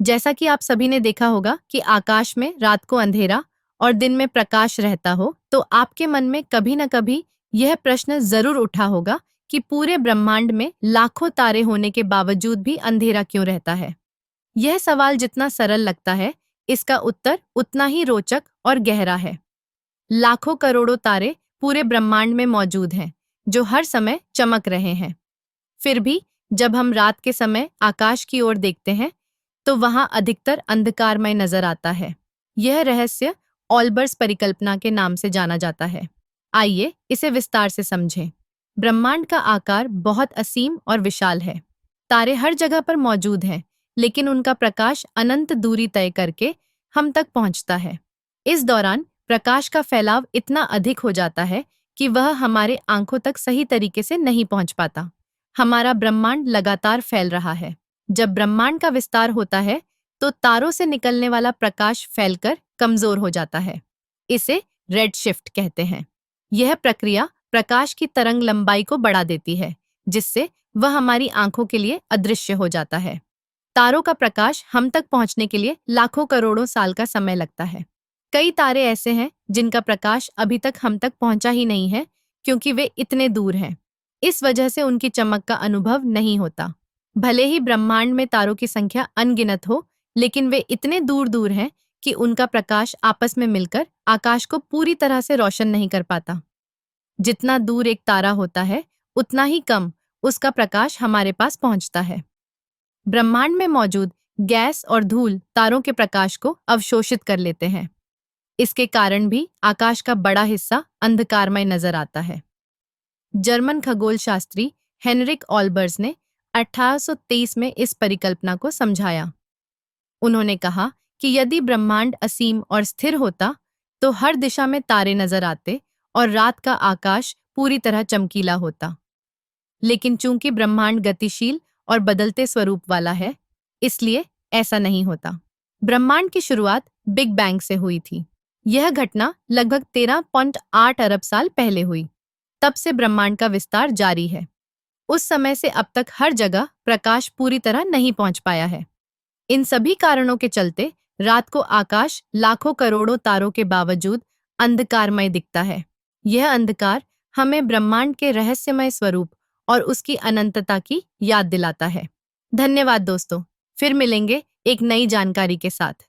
जैसा कि आप सभी ने देखा होगा कि आकाश में रात को अंधेरा और दिन में प्रकाश रहता हो, तो आपके मन में कभी न कभी यह प्रश्न जरूर उठा होगा कि पूरे ब्रह्मांड में लाखों तारे होने के बावजूद भी अंधेरा क्यों रहता है। यह सवाल जितना सरल लगता है, इसका उत्तर उतना ही रोचक और गहरा है। लाखों करोड़ों तारे पूरे ब्रह्मांड में मौजूद हैं, जो हर समय चमक रहे हैं। फिर भी जब हम रात के समय आकाश की ओर देखते हैं, तो वहां अधिकतर अंधकारमय नजर आता है। यह रहस्य ऑल्बर्स परिकल्पना के नाम से जाना जाता है। आइए इसे विस्तार से समझें। ब्रह्मांड का आकार बहुत असीम और विशाल है। तारे हर जगह पर मौजूद हैं, लेकिन उनका प्रकाश अनंत दूरी तय करके हम तक पहुंचता है। इस दौरान प्रकाश का फैलाव इतना अधिक हो जाता है कि वह हमारे आंखों तक सही तरीके से नहीं पहुंच पाता। हमारा ब्रह्मांड लगातार फैल रहा है। जब ब्रह्मांड का विस्तार होता है, तो तारों से निकलने वाला प्रकाश फैलकर कमजोर हो जाता है। इसे रेड शिफ्ट कहते हैं। यह प्रक्रिया प्रकाश की तरंग लंबाई को बढ़ा देती है, जिससे वह हमारी आंखों के लिए अदृश्य हो जाता है। तारों का प्रकाश हम तक पहुंचने के लिए लाखों करोड़ों साल का समय लगता है। कई तारे ऐसे हैं जिनका प्रकाश अभी तक हम तक पहुंचा ही नहीं है, क्योंकि वे इतने दूर हैं। इस वजह से उनकी चमक का अनुभव नहीं होता। भले ही ब्रह्मांड में तारों की संख्या अनगिनत हो, लेकिन वे इतने दूर दूर हैं कि उनका प्रकाश आपस में मिलकर आकाश को पूरी तरह से रोशन नहीं कर पाता। जितना दूर एक तारा होता है, उतना ही कम उसका प्रकाश हमारे पास पहुंचता है। ब्रह्मांड में मौजूद गैस और धूल तारों के प्रकाश को अवशोषित कर लेते हैं। इसके कारण भी आकाश का बड़ा हिस्सा अंधकारमय नजर आता है। जर्मन खगोल शास्त्री हेनरिक ऑल्बर्स ने 1823 में इस परिकल्पना को समझाया। उन्होंने कहा कि यदि ब्रह्मांड असीम और स्थिर होता, तो हर दिशा में तारे नजर आते और रात का आकाश पूरी तरह चमकीला होता। लेकिन चूंकि ब्रह्मांड गतिशील और बदलते स्वरूप वाला है, इसलिए ऐसा नहीं होता। ब्रह्मांड की शुरुआत बिग बैंग से हुई थी। यह घटना लगभग 13.8 अरब साल पहले हुई। तब से ब्रह्मांड का विस्तार जारी है। उस समय से अब तक हर जगह प्रकाश पूरी तरह नहीं पहुंच पाया है। इन सभी कारणों के चलते रात को आकाश लाखों करोड़ों तारों के बावजूद अंधकारमय दिखता है। यह अंधकार हमें ब्रह्मांड के रहस्यमय स्वरूप और उसकी अनंतता की याद दिलाता है। धन्यवाद दोस्तों, फिर मिलेंगे एक नई जानकारी के साथ।